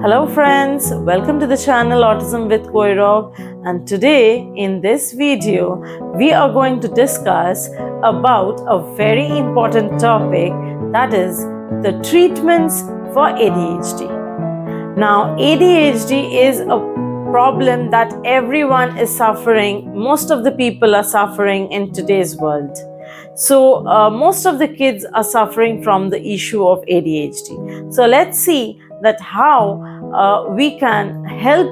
Hello friends, welcome to the channel Autism with Koirov, and today in this video we are going to discuss about a very important topic, that is the treatments for ADHD. Now ADHD is a problem that everyone is suffering, most of the people are suffering in today's world. So most of the kids are suffering from the issue of ADHD. So let's see that how we can help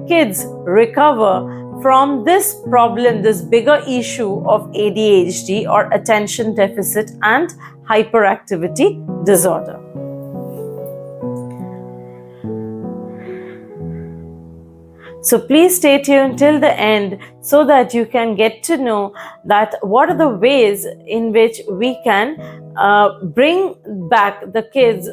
kids recover from this problem, this bigger issue of ADHD or attention deficit and hyperactivity disorder. So please stay tuned till the end so that you can get to know that what are the ways in which we can bring back the kids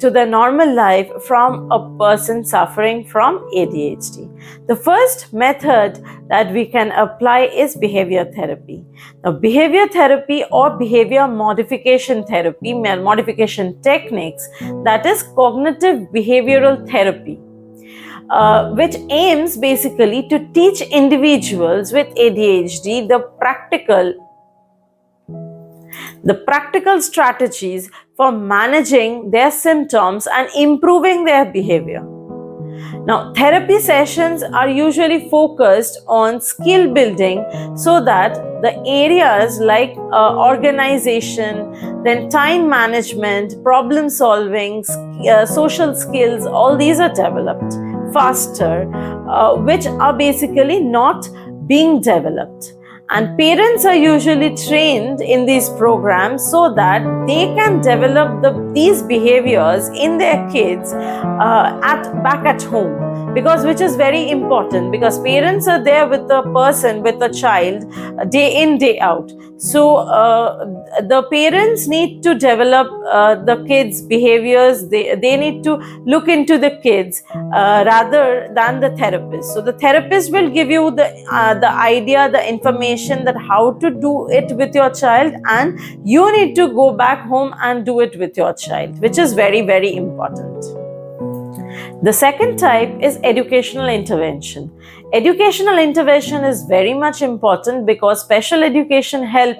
to their normal life from a person suffering from ADHD. The first method that we can apply is behavior therapy. Now, behavior therapy or behavior modification therapy, modification techniques, that is cognitive behavioral therapy. Which aims basically to teach individuals with ADHD the practical strategies for managing their symptoms and improving their behavior. Now, therapy sessions are usually focused on skill building so that the areas like organization, then time management, problem solving, social skills, all these are developed faster, which are basically not being developed. And parents are usually trained in these programs so that they can develop these behaviors in their kids back at home, because which is very important, because parents are there with the person, with the child, day in, day out. So the parents need to develop the kids' behaviors. They need to look into the kids rather than the therapist. So the therapist will give you the idea, the information that how to do it with your child, and you need to go back home and do it with your child, which is very, very important. The second type is educational intervention. Educational intervention is very much important because special education help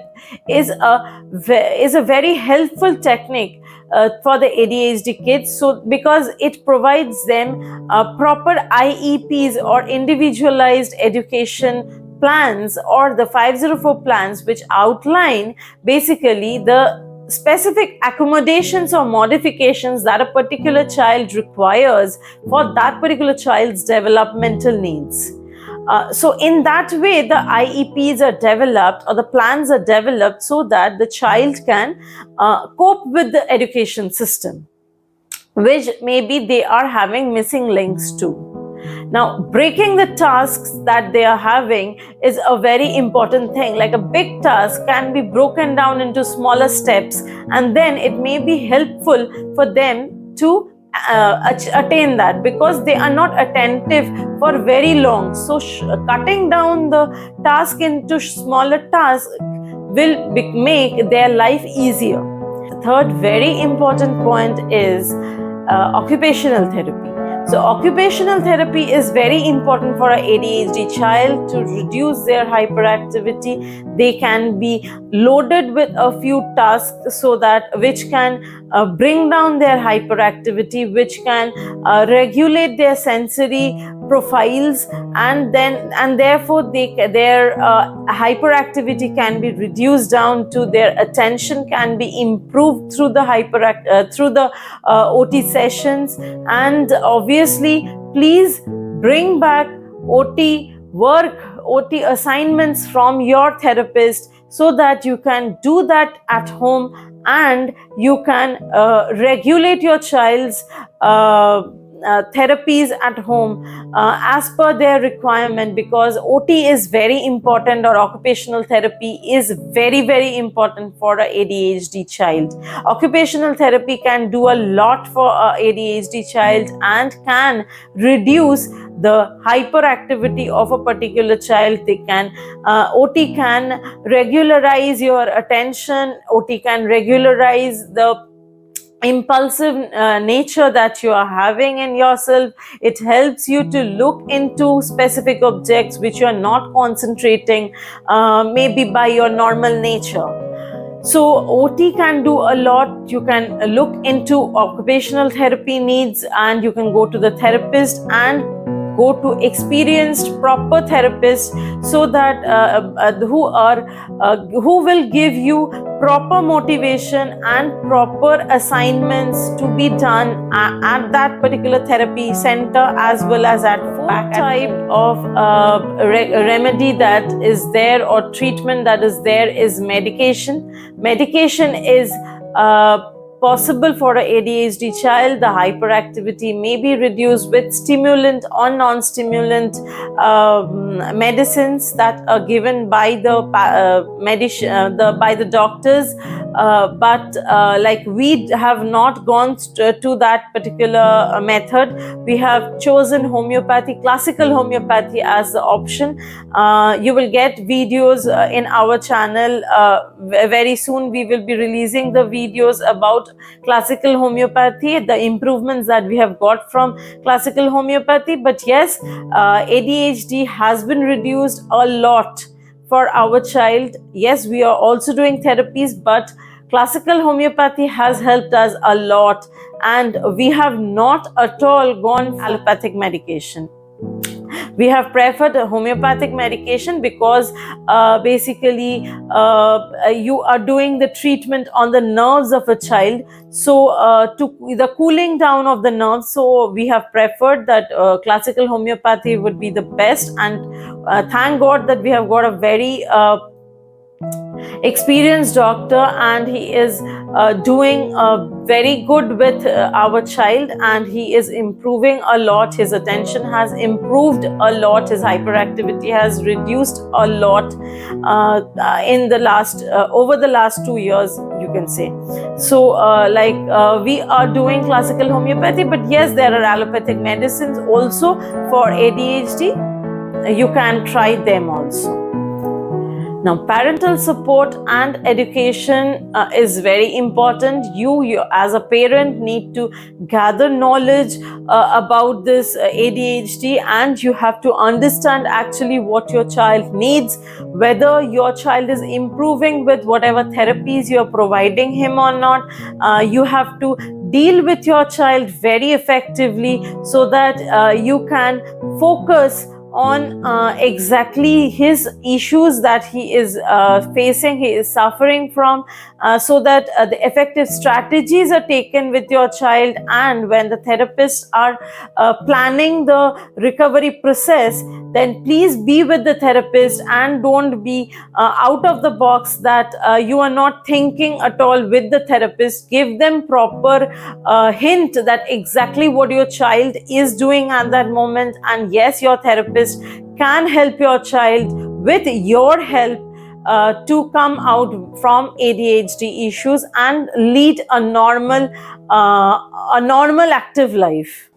is a very helpful technique for the ADHD kids. So because it provides them proper IEPs or individualized education plans, or the 504 plans, which outline basically the specific accommodations or modifications that a particular child requires for that particular child's developmental needs. So in that way, the IEPs are developed or the plans are developed so that the child can cope with the education system, which maybe they are having missing links to. Now, breaking the tasks that they are having is a very important thing. Like a big task can be broken down into smaller steps, and then it may be helpful for them to attain that, because they are not attentive for very long. So cutting down the task into smaller tasks will make their life easier. The third very important point is occupational therapy. So occupational therapy is very important for an ADHD child to reduce their hyperactivity. They can be loaded with a few tasks so that which can bring down their hyperactivity, which can regulate their sensory profiles, and therefore their hyperactivity can be reduced down to their attention can be improved through the OT sessions. And obviously, please bring back OT work, OT assignments from your therapist so that you can do that at home and you can regulate your child's therapies at home as per their requirement, because OT is very important, or occupational therapy is very, very important for an ADHD child. Occupational therapy can do a lot for an ADHD child and can reduce the hyperactivity of a particular child. OT can regularize your attention, OT can regularize the impulsive nature that you are having in yourself. It helps you to look into specific objects which you are not concentrating, maybe by your normal nature. So OT can do a lot. You can look into occupational therapy needs, and you can go to the therapist and go to experienced proper therapists, so that who will give you proper motivation and proper assignments to be done at that particular therapy center, as well as at fourth type of remedy that is there, or treatment that is there, is medication. Medication is possible for a ADHD child. The hyperactivity may be reduced with stimulant or non-stimulant medicines that are given by the by the doctors. But like, we have not gone to that particular method. We have chosen homeopathy, classical homeopathy, as the option. You will get videos in our channel. Very soon we will be releasing the videos about classical homeopathy, the improvements that we have got from classical homeopathy. But yes, ADHD has been reduced a lot for our child. Yes, we are also doing therapies, but classical homeopathy has helped us a lot, and we have not at all gone allopathic medication. We have preferred a homeopathic medication because basically you are doing the treatment on the nerves of a child, so to the cooling down of the nerves. So we have preferred that classical homeopathy would be the best, and thank God that we have got a very experienced doctor, and he is doing very good with our child, and he is improving a lot. His attention has improved a lot. His hyperactivity has reduced a lot in the last over the last 2 years, you can say. So we are doing classical homeopathy, but yes, there are allopathic medicines also for ADHD. You can try them also. Now, parental support and education is very important. You as a parent need to gather knowledge about this ADHD, and you have to understand actually what your child needs, whether your child is improving with whatever therapies you are providing him or not. You have to deal with your child very effectively, so that you can focus on exactly his issues that he is facing, he is suffering from, so that the effective strategies are taken with your child. And when the therapists are planning the recovery process, then please be with the therapist, and don't be out of the box, that you are not thinking at all with the therapist. Give them proper hint that exactly what your child is doing at that moment, and yes, your therapist can help your child with your help to come out from ADHD issues and lead a normal active life.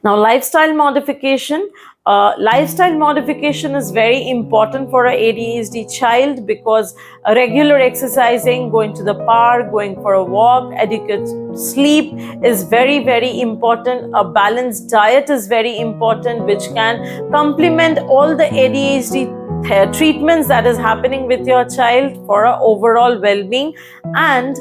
Now, lifestyle modification. Lifestyle modification is very important for an ADHD child, because regular exercising, going to the park, going for a walk, adequate sleep is very, very important. A balanced diet is very important, which can complement all the ADHD treatments that is happening with your child for a overall well-being. And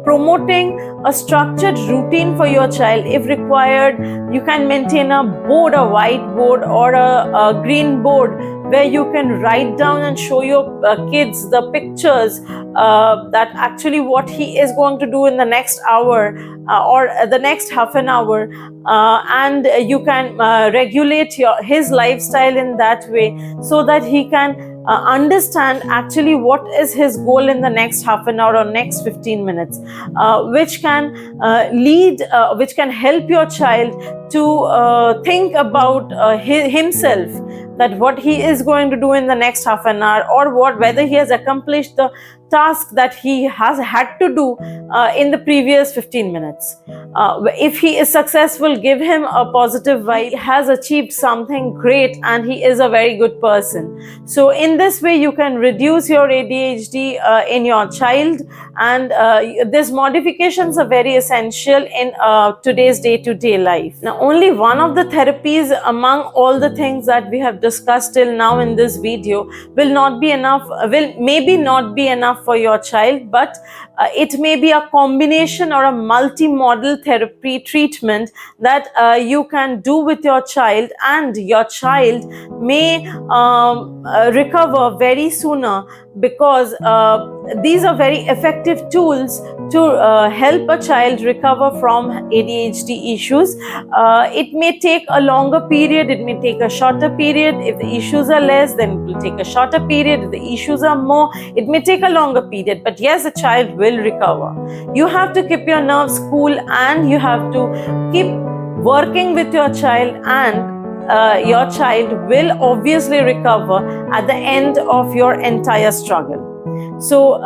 promoting a structured routine for your child. If required, you can maintain a board, a whiteboard or a green board, where you can write down and show your kids the pictures that actually what he is going to do in the next hour or the next half an hour, and you can regulate his lifestyle in that way, so that he can understand actually what is his goal in the next half an hour or next 15 minutes, which can which can help your child to think about himself, that what he is going to do in the next half an hour, or whether he has accomplished the task that he has had to do in the previous 15 minutes. If he is successful, give him a positive vibe. He has achieved something great and he is a very good person. So in this way, you can reduce your ADHD in your child, and these modifications are very essential in today's day-to-day life. Now, only one of the therapies among all the things that we have discussed till now in this video will not be enough, will maybe not be enough for your child, but it may be a combination or a multi-modal therapy treatment that you can do with your child, and your child may recover very sooner, because these are very effective tools to help a child recover from ADHD issues. It may take a longer period, it may take a shorter period. If the issues are less, then it will take a shorter period. If the issues are more, it may take a longer period. But yes, the child will recover. You have to keep your nerves cool, and you have to keep working with your child, and your child will obviously recover at the end of your entire struggle. So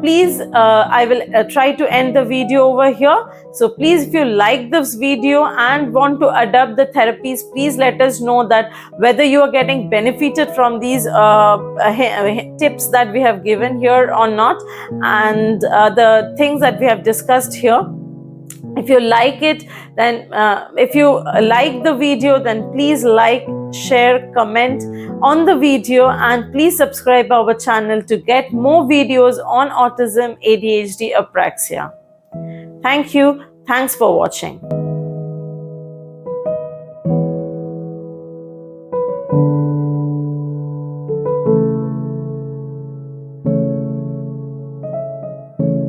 please, I will try to end the video over here. So please, if you like this video and want to adopt the therapies, please let us know that whether you are getting benefited from these tips that we have given here or not, and the things that we have discussed here. If you like it, then if you like the video, then please like, share, comment on the video, and please subscribe our channel to get more videos on autism, ADHD, apraxia. Thank you. Thanks for watching.